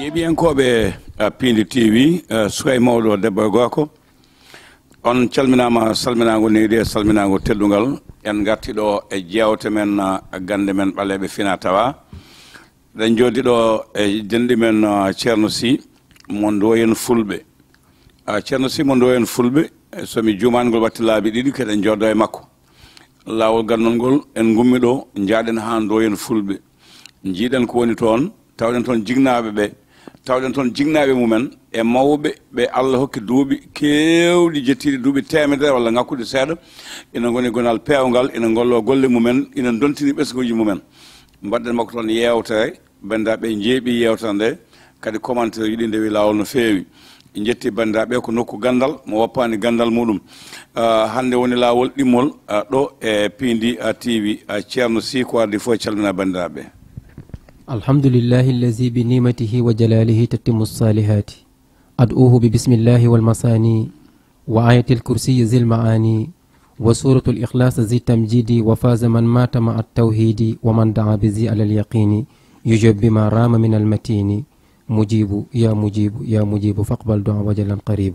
yeɓiyankoɓe Pindi TV suka e mawɗo debbo e gorko on calminama salminago neydi e salminago teddugal en gartiɗo e jewte men gande men ɓaleɓe fina tawa ɗen jooɗiɗo e denɗi men ceerno Sy mo Ndoyen Fulɓe ceerno Sy mo Ndoyen Fulɓe somi jumangol watti laabi ɗiɗi keɗen jooɗo e makko lawol gandol ngol en gummi ɗo jaaɗen ha Ndoyen Fulɓe jiiɗen ko woni toon tawɗen toon jignaɓe ɓe tawɗen toon jignaɓe mumen e mawɓe ɓe Allah hokki duuɓi kewɗi jettiɗi duuɓi temedere walla ngakkude seeɗa ina goni gonal peewgal ina gollo golle mumen ina dontini ɓesguji mumen mbaɗɗen makko toon yewtere bandiraɓe jeeɓi yewtere nde kadi commentaire yiɗi ndewi lawol no feewi jetti bandiraɓe ko nokku gandal mo woppani gandal muɗum hande woni lawol ɗimmol ɗo e Pindi TV ceerno Sy ko ardi fof calmina bandiraɓe. الحمد لله الذي بنعمته وجلاله تتم الصالحات أدعوه ببسم الله والمصاني وآية الكرسي ذي المعاني وسورة الإخلاص ذي التمجيد وفاز من مات مع التوحيد ومن دعا بذي على اليقين يجب بما رام من المتين مجيب يا مجيب فاقبل دعاء وجلا قريب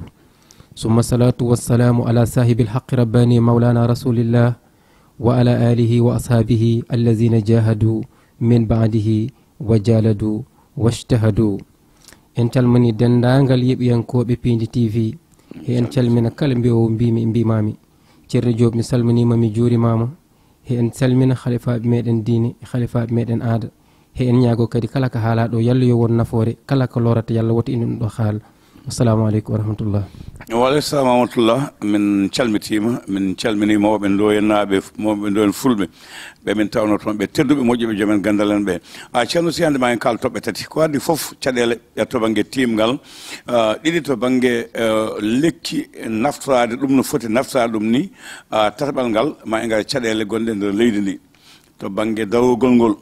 ثم الصلاة والسلام على صاحب الحق رباني مولانا رسول الله وعلى آله وأصحابه الذين جاهدوا من بعده وجالدوا واجتهدوا en calmini dendagal yeɓiyankoɓe Pindi TV he en calmina kala mbiyowo mbimami ceerno Diop mi salminima mi juurimama he en calmina halifaɓe meɗen diine halifaɓe meɗen aada he en ñaago kadi kala ko haalaɗo yalla yo won nafoore kala ko lorata yalla woto ina ɗum ɗo haala assalamu aleykum wa rahmatullah. Waaleykum salam wa rahmatullah min calmitima min calmini mawɓe Ndoyennaɓe mawɓe Ndoyen Fulɓe ɓe min tawno toon ɓe tedduɓe moƴƴuɓe joomen gandal en ɓe ceerno Sy hande ma en kaal toɓɓe tati ko addi foof caɗele to banggue timgal ɗiɗi to banggue lekki naftorade ɗum no foti naftorade ɗum ni tataɓal ngal ma en gara caɗele gonɗe nder leydi ndi to banggue darogol ngol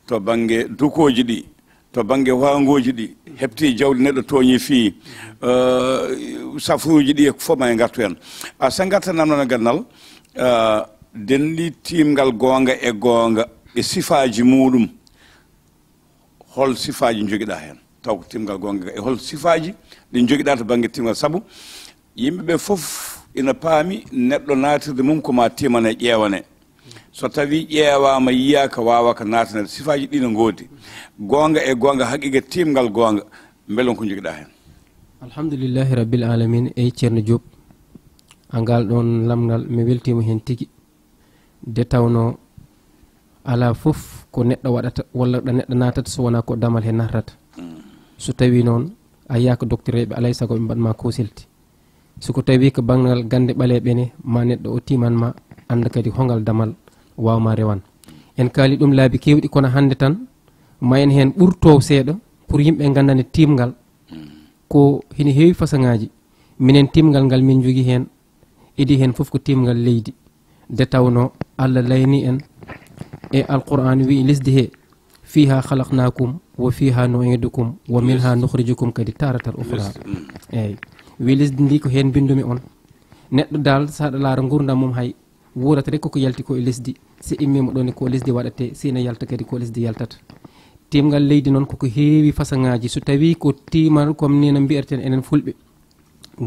to banggue dukoji ɗi to banggue wangoji ɗi hepti jawdi neɗɗo tooñi fii safuruji ɗi e fof ma e gartu hen sa gartanam noon e gandal denɗi timgal gonga e sifaji muɗum hol sifaji joguiɗa hen taw ko timgal gonga e hol sifaji ɗi joguiɗa to banggue timgal saabu yimɓeɓe foof ina paami neɗɗo natirde mum koma timane ƴewane so tawi ƴeewama yiyaka wawa ko natanede sifaji ɗi no goodi gonga e gonga haqiqa timgal gonga beelon ko joguiɗa hen. alhamdulillahi rabbil alamin e ceerno Diop angal ɗon lamgal mi weltima hen tigui de tawno ala foof ko neɗɗo waɗata walla ɗo neɗɗo natata so wona ko damal he narrata so tawi noon a yiya ko docteur eɓe alay saago ɓe mbaɗma consulté soko tawi ko banggal gande ɓaleɓene ma neɗɗo o timanma anda kadi hongal damal wawma rewan en kaali ɗum laabi kewɗi kono hande tan ma en hen ɓurto seeɗa pour yimɓe gandane timgal ko hina heewi façon ngaji minen timgal ngal min jogui hen idi hen foof ko timgal leydi de tawno Allah layni en e alquran wi lesdi he fiha khalaqnakum wa fiha nu'idukum wa minha nukhrijukum kadi taratal ukhra eyyi wi lesdi ndi ko hen bindumi on neɗɗo dal saɗa laara gurdam mum hay wurata rek koko yalti ko e lesdi si immima ɗon ko lesdi waɗate sina yalta kadi ko lesdi yaltata timgal leydi noon koko heewi façon ngaji so tawi ko timal comme ni no mbiyerten enen fulɓe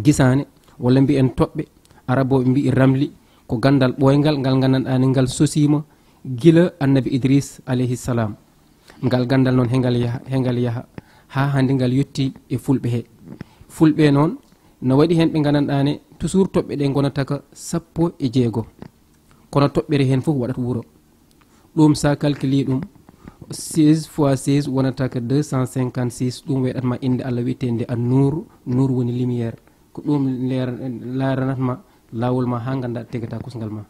gisane walla mbiyen toɓɓe araboɓe mbi ramli ko gandal ɓoyngal ngal gandanɗani ngal sosima gila annabi Idris alayhi salam ngal gandal noon hengal yaaha ha hande ngal yetti e fulɓe he fulɓe noon no waɗi hen ɓe gandanɗane toujours toɓɓe ɗe gonata ka 16 kono toɓɓere hen foof waɗata wuuro ɗum sa calculi ɗum 16 fois 16 wonata ka 256 ɗum weɗatma inde Allah wiyetende an nour woni lumiére ko ɗum laranatma lawol ma ha ganda tegata kusgal ma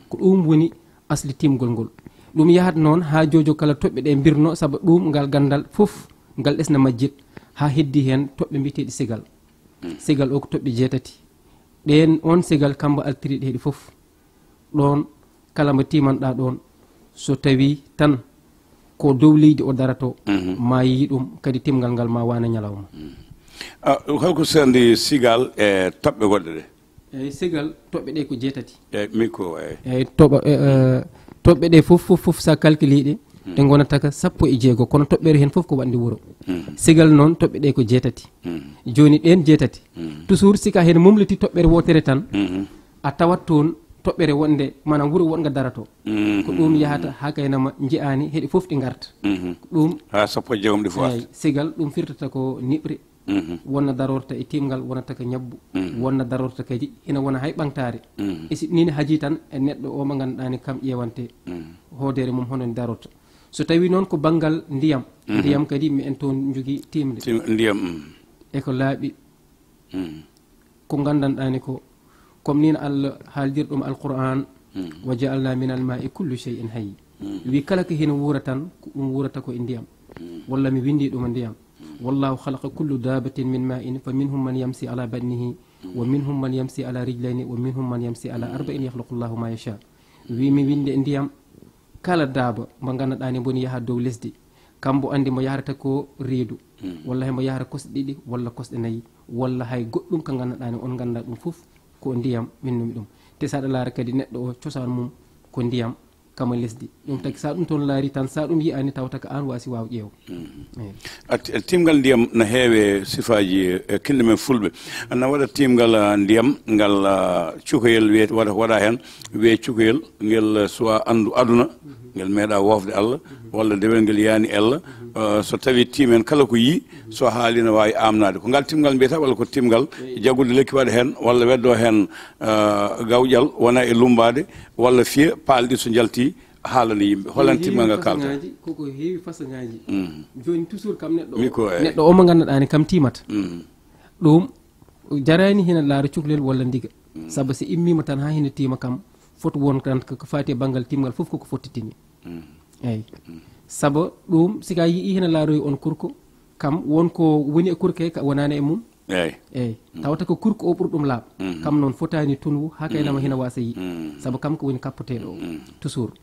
ko ɗum woni asli timgol ngol ɗum yahat noon ha jojo kala toɓɓe ɗe birno saabu ɗum ngal gandal foof ngal ɗesna majjid ha heddi hen toɓɓe mbiteɗi sigal o ko toɓɓe 6 ɗen on sigal kamba altriɗe heeɗi foof ɗon kala mbo timanɗa ɗon so tawi tan ko dow leydi o darato ma yi ɗum kadi timgal ngal ma wana ñalawma holko sendi sigal e toɓɓe goɗɗe ɗe eyyi sigal toɓɓe ɗe ko 6 micro eyyi toɓɓe ɗe foof sa calculi ɗe ɗe gonata ka 16 kono toɓɓere hen fof ko wandi wuuro sigal noon toɓɓe ɗe ko 7 joni ɗen 7 toujours sika hen mumliti toɓɓere wotere tan a tawat toon toɓɓere wonde manam wuuro wonga darato ko ɗum yahata ha kaynama jiyani heeɗi foof ɗi garta ɗum ha 16 ɗi fof eyyi sigal ɗum firtata ko niɓre wonna darorta e timgal wonata ko ñabbu wonna darorta kadi ina wona hay ɓantare e si nini haaji tan e neɗɗo o mo ganduɗani kam ƴewante hoodere mum hono ni darorta so tawi noon ko banggal ndiyam ndiyam kadi mi en toon jogui timde ndiyam eko laaɓi ko gandanɗani ko comme nin Allah haaldirɗum alquran wa jaalna min alma'i kullu shay'in hayy wi kala ko hina wuura tan ɗum wuurata ko e ndiyam walla mi windi ɗum e ndiyam wallahu khalaqa kullu dabatin min ma'in fa minhum man yamsi ala badnihi wa minhum man yamsi ala rijlayni wa minhum man yamsi ala arba'in yakhluqu llahu ma yasha wi mi windi e ndiyam kala daaba mo ganduɗani boni yaha dow lesdi kambo andi mo yahrata ko reedu walla hemo yahata kosɗe ɗiɗi walla kosɗe nayyi walla hay goɗɗum ko ganduɗani on ganda ɗum foof ko ndiyam minnumi ɗum te saɗa laara kadi neɗɗo o cosan mum ko ndiyam kama lesdi ɗum tagi sa ɗum toon laari tan sa ɗum yiyani tawta ko an wasi waw ƴeew timgal ndiyam no heewe sifaji kinde men fulɓe na waɗa timgal ndiyam ngal cukoyel wiye waɗa hen wiye cukoyel ngel soit andu aduna ngel meeɗa wofde Allah walla dewel ngel yaani Allah so tawi timen kala ko yi so haali ne wawi amnade ko ngal timgal mbiyata walla ko timgal jaggude lekki waɗa hen walla weddo hen gawƴal wona e lumbade walla fiya paalɗi so jalti haalana yimɓe holan timgal ngal kalta koko heewi façon-ngaji joni toujours kam neɗɗo o mo ganduɗani kam timata ɗum jarani hina laara cukalel walla ndiga saabu so immima tan ha hina tima kam foto won tan ko fati banggal timgal foof koko fottitini eyyi saabu ɗum sika yii hina laaroyi on kurko kam wonko woni e kurke ka wonani e mum eyyi tawata ko kurko o ɓuuri ɗum laaɓ kam noon fotani tunwu ha kaynama hina wasa yi saabu kam ko woni kappoteɗo o toujours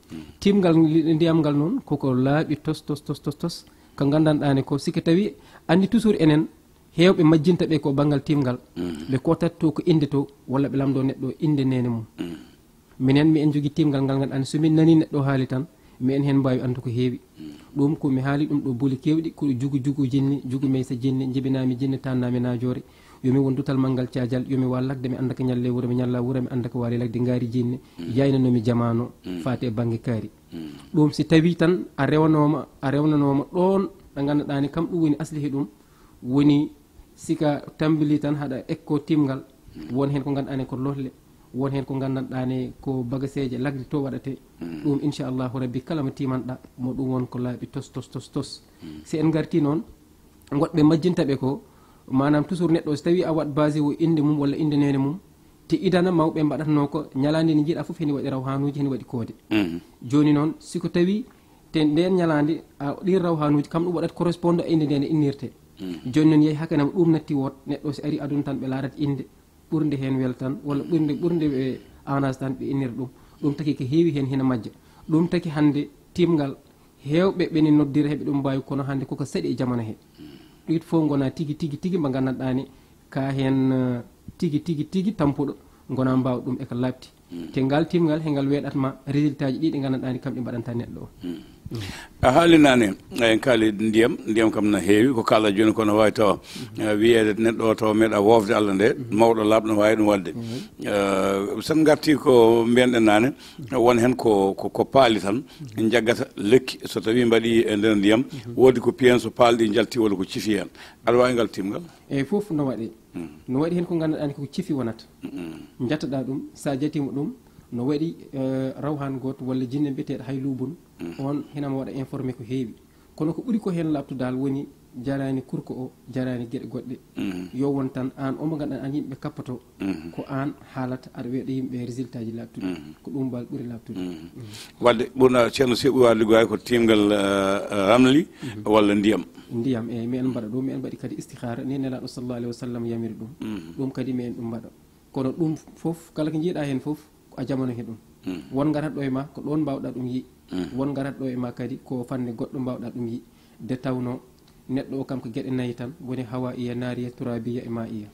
timgal ndiyam ngal noon koko laaɓi tos ko gandanɗani ko siki tawi andi toujours enen hewɓe majjinta ɓe ko banggal timgal ɓe kotat to ko inde to walla ɓe lamdo neɗɗo inde nene mum minen mi en jogui timgal ngal ganduɗani somin nani neɗɗo haali tan mi en hen mbawi andu ko heewi ɗum komi haali ɗum ɗo booli kewɗi koɗo jugu jinni jugu maysa jinni jibinami jinni tannami najore yomi won dutal manggal cadial yomi wa lagde mi anda ko ñalle wuuro mi ñalla wuuro mi anda ko waali lagde ngaari jinni yaynanomi jamano faati e banggue kaari ɗum si tawi tan a rewnanoma ɗon ɗo ganduɗani kam ɗum woni aslihi ɗum woni sika tambili tan haɗa ekko timgal won hen ko ganduɗani ko lohle won hen ko gandanɗani ko bagaseje lagde to waɗate ɗum inchallahu rabbi kala mo timanɗa mo ɗum won ko laaɓi tos si en garti noon goɗɓe majjintaɓe ko manam toujours neɗɗo so tawi a wat basé o inde mum walla inde nene mum te idana mawɓe mbaɗatno ko ñalande ne jiiɗa foof heni waɗi rawhanuji heni waɗi koode joni noon siko tawi te nden ñalande a ɗin rawhanuji kam ɗum waɗat correspondre inde ndene innirte joni noon yeehi hakkanama ɗum natti wot neɗɗo so ari aduna tan ɓe laarat inde ɓurde hen wel tan walla ɓurde ɓe anage tan ɓe innira ɗum taki ko heewi hen hina majja ɗum taki hande timgal hewɓe ɓeni noddira heɓe ɗum mbawi kono hande koko saɗi e jamana he ɗit fof gona tigui mo gandanɗani ka hen tigui tampuɗo gona mbawa ɗum eko labti te ngal timgal he ngal weɗatma résultat ji ɗi ɗi gandanɗani kam ɗi mbaɗanta neɗɗo o a haalinani en kaali ndiyam kam no heewi ko kalɗa joni kono wawi tawa wiyede neɗɗo o tawa meeɗa wofde Allah nde mawɗo laaɓ no wawi ɗum wadde sen garti ko mbiyanɗen nane won hen ko paali tan jaggata lekki so tawi mbaɗi e nder ndiyam woodi ko piyen so paalɗi jalti walla ko cifi hen aɗa wawi ngal timgal eyyi foof no waɗi hen ko ganduɗani koko cifi wonata jattaɗa ɗum sa jatima ɗum no waɗi rawhan goto walla jinne mbiyeteɗo hay lubun on hinama waɗa informé ko heewi kono ko ɓuuri ko hen labtudal woni jarani kurko o jarani gueɗe goɗɗe yo won tan an omo ganduɗa an yimɓe kappato ko an haalata aɗa weeɗa yimɓe résultat ji labtude ko ɗum mbal ɓuuri labtude wadde ɓurna ceerno seɓu wa liggoy ko timgal ramli walla ndiyam eyyi mi en mbaɗa ɗum mi en mbaɗi kadi istihara ni nelaɗo sallallah alayhi wa sallam yamiri ɗum kadi mi en ɗum mbaɗa kono ɗum foof kala ko jiiɗa hen foof a jamano he ɗum won garat ɗo e ma ko ɗon mbawɗa ɗum yi won garat ɗo e ma kadi ko fanne goɗɗo mbawɗa ɗum yi de tawno neɗɗo o kam ko gueɗe nayyi tan woni hawa iya naariya turabiya e ma iya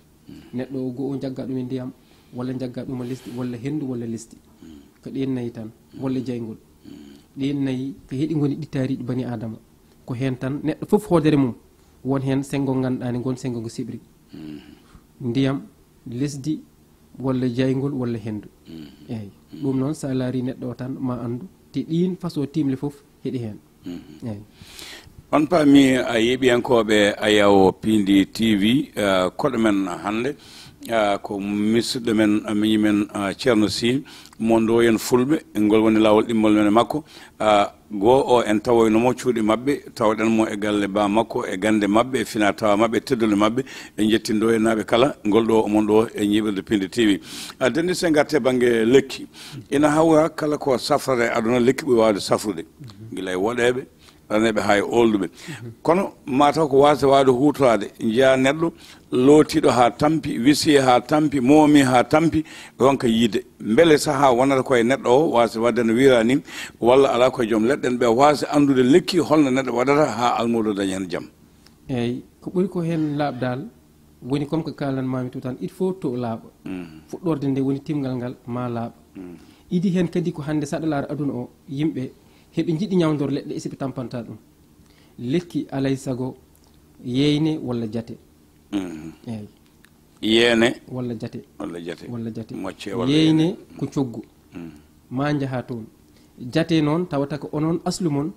neɗɗo o go o jagga ɗum e ndiyam walla jagga ɗum e lesdi walla hendu walla lesdi ko ɗen nayyi tan walla jaygol ɗin nayi ko heeɗi goni ɗittariɗi bani adama ko hen tan neɗɗo fof hoodere mum won hen sengo ganduɗani gon sengo ngo siɓri ndiyam lesdi walla jaygol walla hendu eyyi ɗum noon sa laari neɗɗo o tan ma andu te ɗin façon timle fof heeɗi hen eyyi on paami a yeeɓiyankoɓe ayaw Pindi TV koɗo men hannde ko musidɗo men miñimen ceerno Sy mondo en fulɓe ngol woni lawol ɗimmol men e makko goo o en tawoynomo cuuɗi mabɓe tawɗen mo e galle ba makko e gande mabɓe e fina tawa mabɓe e teddule mabɓe e jettindo e naaɓe kala ngol ɗo omon ɗo e ñiɓirde Pindi TV denni se garte banggue lekki ina hawra kala ko safrata e aduna lekki ɓuuri wawde safrude guila e woɗeɓe raneɓe hay olduɓe kono mataw ko wasa wawde hutorade jeeya neɗɗo lootiɗo ha tampi wisi ha tampi moomi ha tampi ronka yiide beele saaha wonata koye neɗɗo o wasa wadde no wiira ni walla ala koye joom leɗɗen ɓe wasa andude lekki holno neɗɗo waɗata ha almudo dañi hen jaam eyyi ko ɓuuri ko hen labdal woni comme ko kalanmami to tan il faut to laaɓa fuɗɗorde nde woni timgal ngal ma laaɓa idi hen kadi ko hande saɗa laara aduna o yimɓe heɓe jiɗi ñawdor leɗɗe e siɓe tampanta ɗum lekki alay saago yeyne walla jate eyyi yeene walla jate walla jate mocce yeyne ko coggu ma jaaha toon jate noon tawata ko onon aslu mon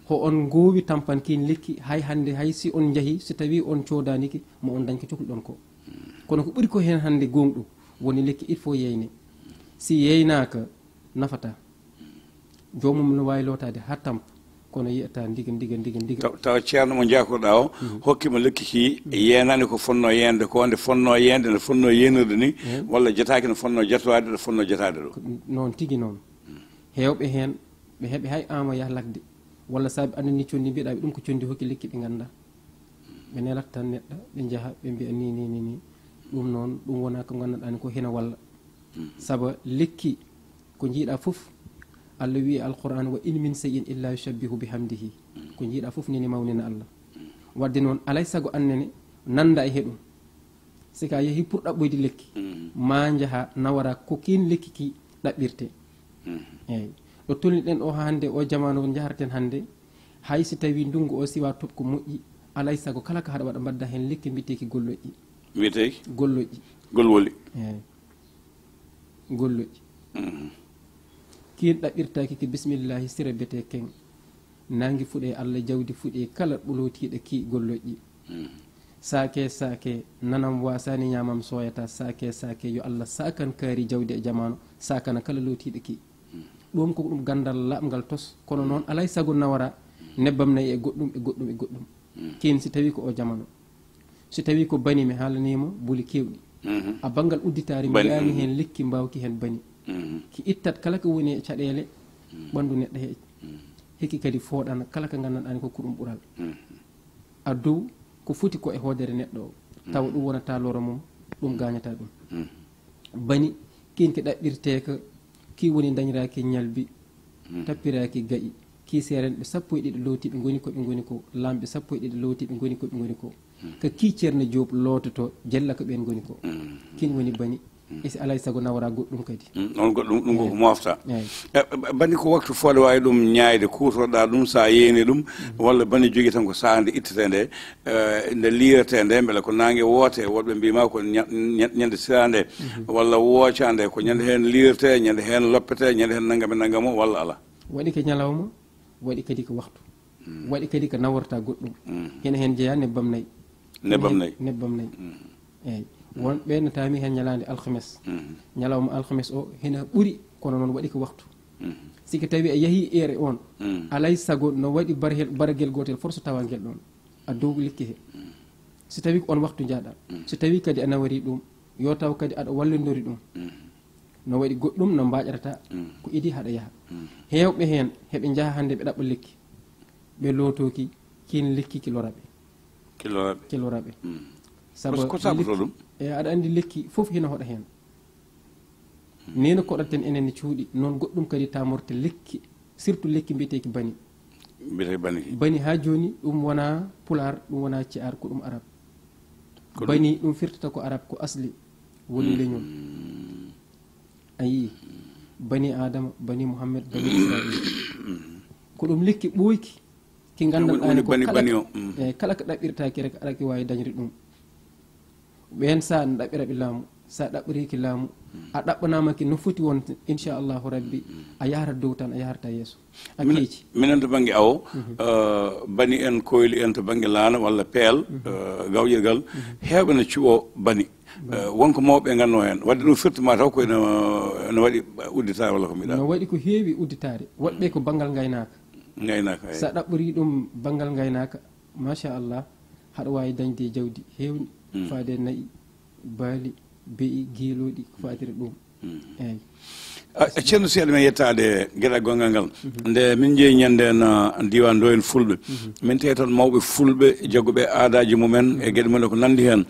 ho on gowi tampankin lekki hay hande hay si on jaahi so tawi on codaniki mo on dañko cohluɗon ko kono ko ɓuuri ko hen hande gonɗo woni lekki il faut yeyne si yeynaka nafata jomum no wawi lotade ha tampa kono yiyata ndiga taw ceerno mo jakoɗa o hokkima lekki ki yenani ko fonno yende ko nde fonno yende nde fonno yenirde ni walla jetaki no fonno jettoade nde fonno jetade ɗo noon tigui noon hewɓe hen ɓe heeɓe hay ama yah lagde walla saabi andani condi mbiɗaɓe ɗum ko condi hokki lekki ɓe ganda ɓe nelata tan neɗɗo ɓe jaaha ɓe mbiya ni ɗum noon ɗum wona ko ganduɗani ko hena walla saabu lekki ko jiiɗa foof Allah wi alquran wa in min shay'in illa yushabbihu bihamdihi ko jiiɗa fof nini mawnina Allah wadde noon alay sago annene nanda e heɗum sika yeehi pour ɗaɓɓoyde lekki ma jaaha nawara ko kin lekki ki ɗaɓɓirte eyyi ɗo tolniɗen o hande o jamanu jaharaten hande hay si tawi ndungu o siwa tob ko moƴƴi alay sago kala ko haɗa waɗa mbadda hen lekki mbiteki golloƴƴi wiyeteki golloƴƴi golwoli eyyi golloƴƴi kin ɗaɓɓirtaki ko bisimillahi sira bete ken nangi fuɗe Allah jawdi fuɗe kala ɓolotiɗo ki golloƴƴi sake nanam wasani ñamam soyata sake yo Allah sakan kaari jawdi e jamanu sakana kala lotiɗo ki ɗum ko ɗum gandal laɓgal tos kono noon alay sago nawara nebbam nayi e goɗɗum kin si tawi ko o jamanu si tawi ko bani mi haalanima buuli kewɗi a banggal udditari mi yaani hen lekki mbawki hen bani ki ittat kala ko woni e caɗele ɓandu neɗɗo he heki kadi fooɗana kala ko gandanɗani ko ɗum ɓural a dow ko foti ko e hoodere neɗɗo o tawa ɗum wonata loro mum ɗum gañata ɗum bani kin ke ɗaɓɓirteka ki woni dañiraki ñalbi tappiraki gaƴi ki serenɓe sappo e ɗiɗi looti ɓe goni ko ɓe goni ko lamɓe sappo e ɗiɗi looti ɓe goni ko ɓe goni ko ko ki ceerno Diop loototo jella ko ɓen goni ko kin woni bani e si alay sago nawara goɗɗum kadi on goɗɗum ɗum koko mofta bani ko waktu fode wawi ɗum ñaayde kutoɗa ɗum sa yeeni ɗum walla bani jogui tan ko saaha nde ittete nde nde liirete nde beele ko nangue woote woɗɓe mbima ko ñande sirande walla woocande ko ñande hen liirete ñande hen loppete ñande hen naggam o walla ala waɗi ko ñalawma waɗi kadi ko waktu waɗi kadi ko naworta goɗɗum hene hen jeeya nebbam nayyi eyyi won ɓennatami hen ñalade alhames ñalawma alhames o hena ɓuuri kono noon waɗi ko waktu siki tawi a yeehi ere on alay sago no waɗi baraguel gotel force tawa guel ɗon a dow lekki he si tawi ko on waktu jaaɗa so tawi kadi a nawari ɗum yo taw kadi aɗa wallidori ɗum no waɗi goɗɗum no mbaƴatata ko idi haɗa yaaha hewɓe hen heɓe jaaha hande ɓe ɗaɓɓa lekki ɓe lootoki kin lekki ki loraɓe sabu ko sabuto ɗum e aɗa andi lekki foof hina hoɗa hen ni no koɗaten enen cuuɗi noon goɗɗum kadi tamorte lekki surtout lekki mbiyeteki bani bani ha joni ɗum wona pular ɗum wona ci'ar ko ɗum arab bani ɗum firtata ko arab ko asli woni leñol ayi bani adama bani mouhammed bani israil ko ɗum lekki ɓooyki ki nganndanɗaani ko bani o kala ko ɗaɓɓirtaaki rek aɗa ki waawi dañde ɗum ɓeen sa no ɗaɓɓiraɓe laamu sa ɗaɓɓiriki laamu a ɗaɓɓanamaki no foti won inchallahu rabbi a yahata dow tan a yaharta yeeso a keeci minen to baŋnge awo bani en koyli en to baŋnge laana walla peel gawƴirgal heewɓe no cuɓoo bani wonko mawɓe ngannoo heen wadde ɗum firtuma taw koye no waɗi udditaare walla ko mbiɗa no waɗi ko heewi udditaare woɗɓe ko baŋngal ngaynaaka sa ɗaɓɓori ɗum baŋngal ngaynaaka machallah haɗa waawi dañde jawdi heewni faade nayi baali beyi geelooɗi ko faadiri ɗum eeyi ceerno seeɗa men yettaade geɗal gongal ngal nde min jeeyi ñannde en diwan Ndoyen fulɓe min tawi toon mawɓe fulɓe jagguɓe aadaji mumen e geɗe mumen ko nanndi heen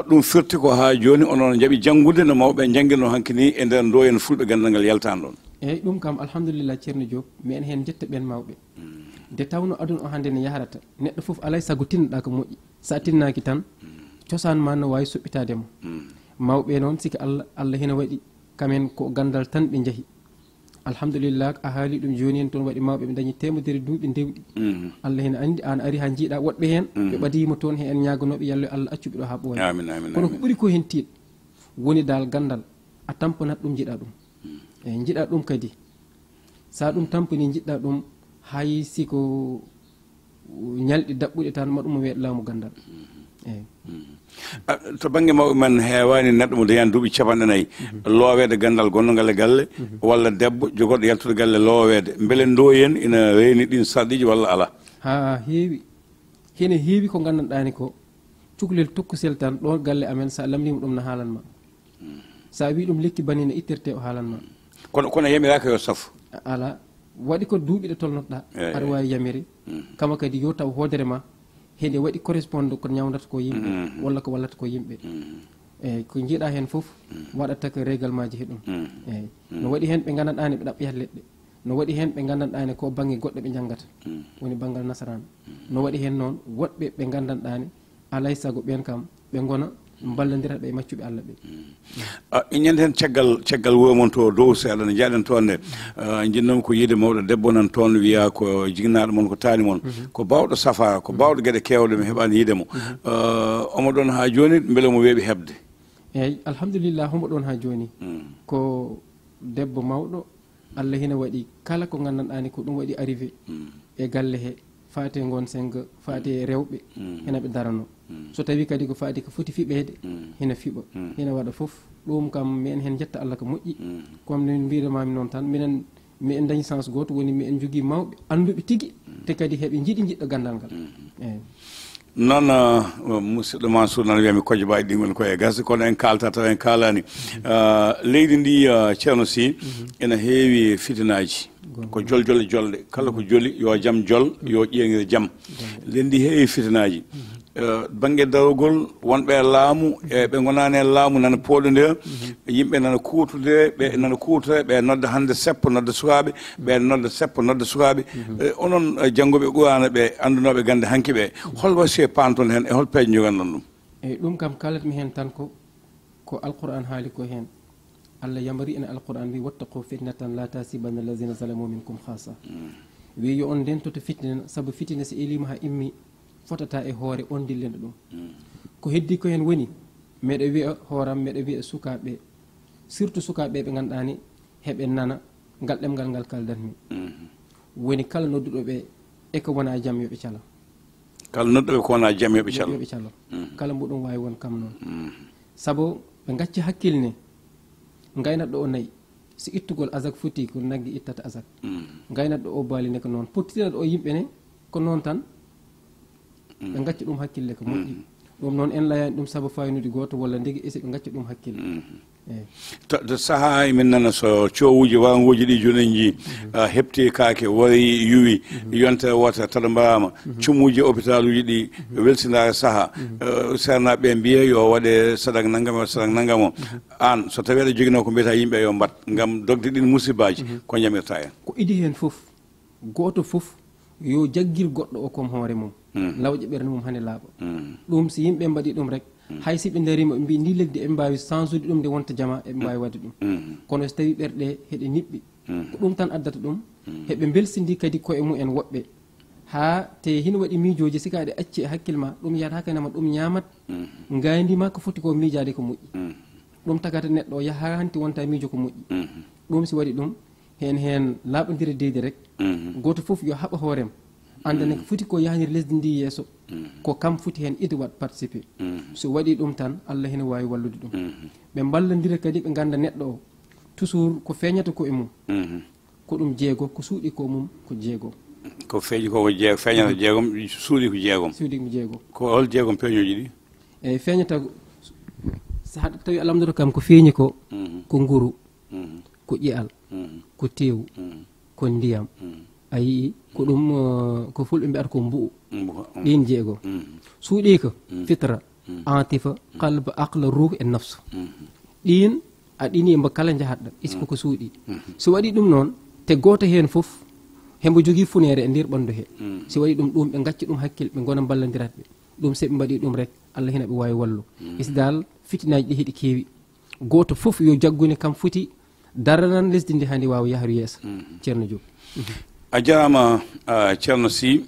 ɗum firti ko haa jooni onon jaɓi janngude no mawɓe janngirno hanki ni e nder Ndoyen fulɓe gandal ngal yaltaani ɗon eeyi ɗum kam alhamdulillah ceerno Diop mi en heen jetta ɓen mawɓe nde tawno aduna o hannde ne yahrata neɗɗo fof alay sago tinnoɗa ko moƴƴi sa tinnaaki tan cosaan ma no waawi soɓɓitaade mo mawɓe noon siki allah hina waɗi kamen ko gandal tan ɓe njahi alhamdulillah a haali ɗum joni en toon waɗi mawɓe ɓe dañi temedere duuɓi ndewɗi allah hina andi an ari ha jiiɗa woɗɓe hen ɓe ɓadima toon he en ñaganoɓe yallo allah accuɓe ɗo ha ɓooya kono ko ɓuuri ko hen tiiɗ woni dal gandal a tampanat ɗum jiiɗa ɗum eyi jiiɗa ɗum kadi sa ɗum tampani jiɗɗa ɗum hay siko ñalɗi daɓɓuɗe tan ma ɗum weeɗa laamu gandal eyi to baŋnge mawɓe men heewani neɗɗo mo dañani duuɓi capanɗe nayyi loowede gandal gonnogal e galle walla debbo jogoɗo yaltude galle loowede beele Ndoyen ina reeni ɗin sarɗiji walla ala ha heewi hene heewi ko gandanɗani ko cukalel tokkosel tan ɗo galle amen sa lamdima ɗum no haalanma sa wi ɗum lekki bani no ittirte o haalanma kono yamiraka yo safo ala waɗi ko duuɓi ɗe tolnotoɗa aɗa wawi yamiri kama kadi yo taw hoodere ma hende waɗi corresponde ko ñawdata ko yimɓe walla ko wallata ko yimɓe eyyi ko jiiɗa hen foof waɗata ko réglement ji heɗum eyyi no waɗi hen ɓe gandanɗani ɓe ɗaɓɓiyat leɗɗe no waɗi hen ɓe gandanɗani ko banggue goɗɗo ɓe janggata woni banggal nasarana no waɗi hen noon woɗɓe ɓe gandanɗani alay saago ɓen kam ɓe gona ballodira ɓe maccuɓe Allah ɓe ñande hen caggal womon to dow seeɗa ne jaaɗen toon nde jinnomi ko yiide mawɗo debbo nan toon wiya ko jignaɗo moon ko taani moon ko bawɗo safa ko bawɗo gueɗe kewɗe mi heɓani yiidemo omo ɗon ha joni beele mo weeɓi hebde eyyi alhamdulillah homo ɗon ha joni ko debbo mawɗo Allah hina waɗi kala ko gandanɗani ko ɗum waɗi arrivé e galle he faate gon senga faate rewɓe hena ɓe darano so tawi kadi ko faati ko foti fiɓede hina fiɓa hina waɗa foof ɗum kam mi en hen jetta Allah ko moƴƴi comme no mbiremami noon tan minen mi en dañi sens goto woni mi en jogui mawɓe anduɓe tigui te kadi heeɓe jiɗɗo gandal ngal eyyi noon musidɗo Mansour nan wiyami kojo mbaɗi ɗin woni koye gasde kono en kalta taw en kalani leydi ndi ceerno Sy ene heewi fitinaji ko joljole jolɗe kala ko joli yo jaam jol yo ƴeeŋire jaam leydi ndi heewi fitinaji baŋnge darogol wonɓe laamu e ɓe gonani e laamu nana pooɗodira yimɓe nana kuutude ɓe nana kuutore ɓe nodda hannde seppo nodda sukaɓe ɓe nodda seppo nodda sukaɓe onon janngoɓe qurana ɓe andunoɓe gande hanki ɓe hol wasi panton hen e hol peeje joganɗon ɗum eyyi ɗum kam kalatmi hen tan ko alquran haali ko hen Allah yamari ene alquran wi wattaqu fitnatan la tasibanna allazina zalamu minkum khassa wi yo on ndentoto fitnena saabu fitina so elima ha immi fotata e hoore on dillende ɗum ko heddi ko hen woni meɗe wiya hooram meɗe wiya sukaɓe surtout sukaɓe ɓe ganduɗani heeɓe nana ngal ɗemgal ngal kaldanmi woni kala nodduɗoɓe e ko wona jaam yoɓe cala kala nodduɗoɓe ko wona jaam yoɓe cala kala mbuɗum wawi won kam noon saabu ɓe gacci hakkille gaynatɗo o nayyi so ittugol asak foti ko naggi ittata asak gaynatɗo o baaline ko noon pottinaɗo o yimɓe ne ko noon tan ɓe gacci ɗum hakkille ko moƴƴi ɗum noon en layani ɗum saabu faynude goto walla ndegui esi ɓe gacci ɗum hakkille eyyi to saaha min nana so coowuji wangoji ɗi joni en jii hepti kaake wari yuwi yontere wotere taɗa mbarama cumuji hôpital uji ɗi welsinare saaha sernaɓe ɓe mbiya yo waɗe sadak naggam o sadak naggam o an so tawi aɗa joguino ko mbiyata yimɓe yo mbat gam dogde ɗin musibaji ko jamirta en ko idi hen foof goto foof yo jagguir goɗɗo o comme hoore mum lawƴe ɓerde mum hane laaɓa ɗum so yimɓe mbaɗi ɗum rek hay si ɓe darima ɓe mbi ndi legdi eɓe mbawi change ude ɗum nde wonta jama eɓe mbawi wadde ɗum kono so tawi ɓerɗe heɗe niɓɓi ko ɗum tan addata ɗum heɓe belsidi kadi koye mumen woɓɓe ha te hino waɗi miijoji sikaɗe acci e hakkille ma ɗum yiyata hakkanama ɗum ñamat gandima ko foti ko miijade ko moƴƴi ɗum tagata neɗɗo o yaha hanti wonta miijo ko moƴƴi ɗum si waɗi ɗum hen laaɓodira deydi rek goto foof yo haɓa hoorem andane ko foti ko yahanir lesdi ndi yeeso ko kam foti hen ide wat participé so waɗi ɗum tan Allah hene wawi wallude ɗum ɓe ballodira kadi ɓe ganda neɗɗo o toujours ko feeñata ko e mum ko ɗum jeego ko suuɗi ko mum ko jeego ko feeñi ko jeego feeñata jeegom suuɗi ko jeegom suuɗi ko jeego ko hol jeegom peeñoji ɗi eyyi feeñata so haɗa tawi alamdoto kam ko feeñi ko ko nguru ko ƴiyal ko tewu ko ndiyam a yii ko ɗum ko fulɓe mbiyata ko mbuu ɗin jeego suuɗi ko fitra atifa qalbe aqle ruh e nafsu ɗin a ɗini mbo kala jahatɗo isko ko suuɗi so waɗi ɗum noon te goto hen foof hembo jogui funere e nder ɓandu he so waɗi ɗum ɗum ɓe gacca ɗum hakkille ɓe gona ballodirat ɓe ɗum seɓe mbaɗi ɗum rek Allah hina ɓe wawi wallu isdal fitinaji ɗi heeɗi keewi goto foof yo jaggune kam foti daranan lesdi ndi handi wawa yahru yeeso ceerno Diop a jarama ceerno Sy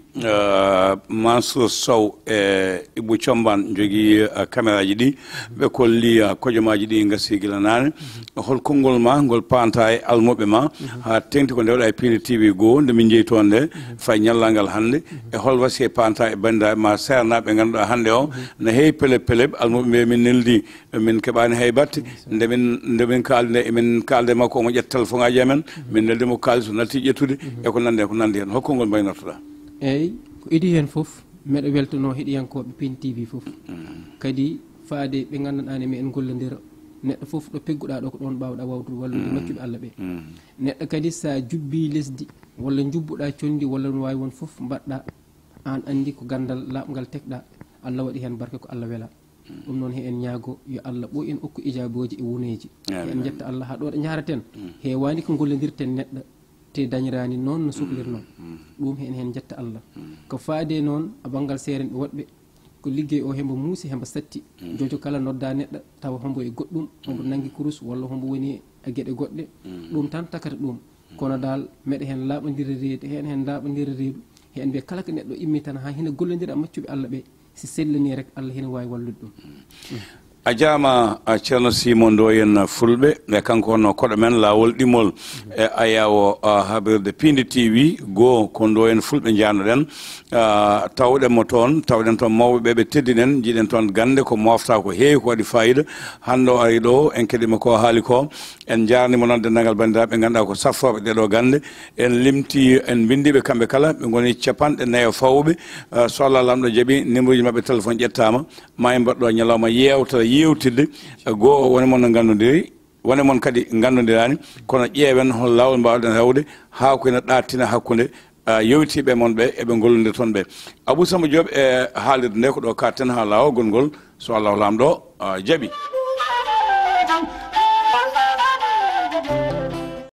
Mansour Sow e Ibou Thiombane jogui caméra ji ɗi ɓe kolli kojomaji ɗi gasi guila nane hol konngol ma ngol panta e almuɓe ma ha tengti ko ndewɗa e Pindi TV goo nde min jeeyi toon nde fay ñallalngal hande e hol wasi e panta e bandiraɓe ma sernaɓe ganduɗa hande o no heewi peleb peleb almuɓe ɓe min neldi min keɓani hay batte ndemin kaldi nde emin kalde makko omo ƴetta téléphone ngaji amen min neldimo kaldi so natti ƴettude e ko nande ko nandi hen hokko ngol mbaynortoɗa eyyi ko idi hen foof meɗo weltono heɗiyankoɓe Pindi TV foof kadi faade ɓe gandanɗane mi en gollodira neɗɗo foof ɗo pegguɗa ɗo ko ɗon mbawɗa wawtude wallude makkuɓe Allah ɓe neɗɗo kadi sa jubbi lesdi walla jubbuɗa condi walla no wawi won foof mbaɗɗa an andi ko gandal labgal tekɗa Allah waɗi hen barke ko Allah weela ɗum noon he en ñaago yo Allah ɓoy en okku ijaboji e wuneji en jetta Allah ha ɗo ɗo jaraten hewani ko gollodirten neɗɗo te dañirani noon no sohlirno ɗum hen jetta Allah ko faade noon a banggal seeren ɓe woɗɓe ko liggey o hembo muusi hembo satti jojo kala nodda neɗɗo tawa hombo e goɗɗum hombo nangui kurus walla hombo woni e gueɗe goɗɗe ɗum tan takata ɗum kono dal meɗe hen laaɓodira reedu hen laaɓodira reedu hen mbiya kala ko neɗɗo immi tan ha hina gollodira maccuɓe Allah ɓe si sellani rek Allah hina wawi wallude ɗum a jaama ceerno Simon Ndo en fulɓe e kanko honno koɗo men lawol ɗimol e ayawo haɓirde Pindi TV goo ko Ndo en fulɓe janoɗen tawɗenmo toon tawɗen toon mawɓe ɓe teddinen jiiɗen toon gande ko mofta ko heewi ko waɗi fayida hande o ari ɗo en keɗima ko haali ko en jarnimo noon dendagal bandiraɓe ɓe ganduɗa ko safroɓe ɗeɗo gande en limti en bindiɓe kamɓe kala ɓe goni 40 fawɓe so Allah lamɗo jaaɓi numéro ji mabɓe téléphone ƴettama ma en mbaɗɗo ñalawma yewtidde goo woni moon no gandodiri woni moon kadi gandodirani kono ƴeewen hol lawol mbawɗen hewde ha koyene ɗattina hakkude yewtiɓe moon ɓe eɓe gollodir toon ɓe Abou Samba Diop e haalirde nde ko ɗo katten ha lawol gongol so Allah lamɗo jaaɓi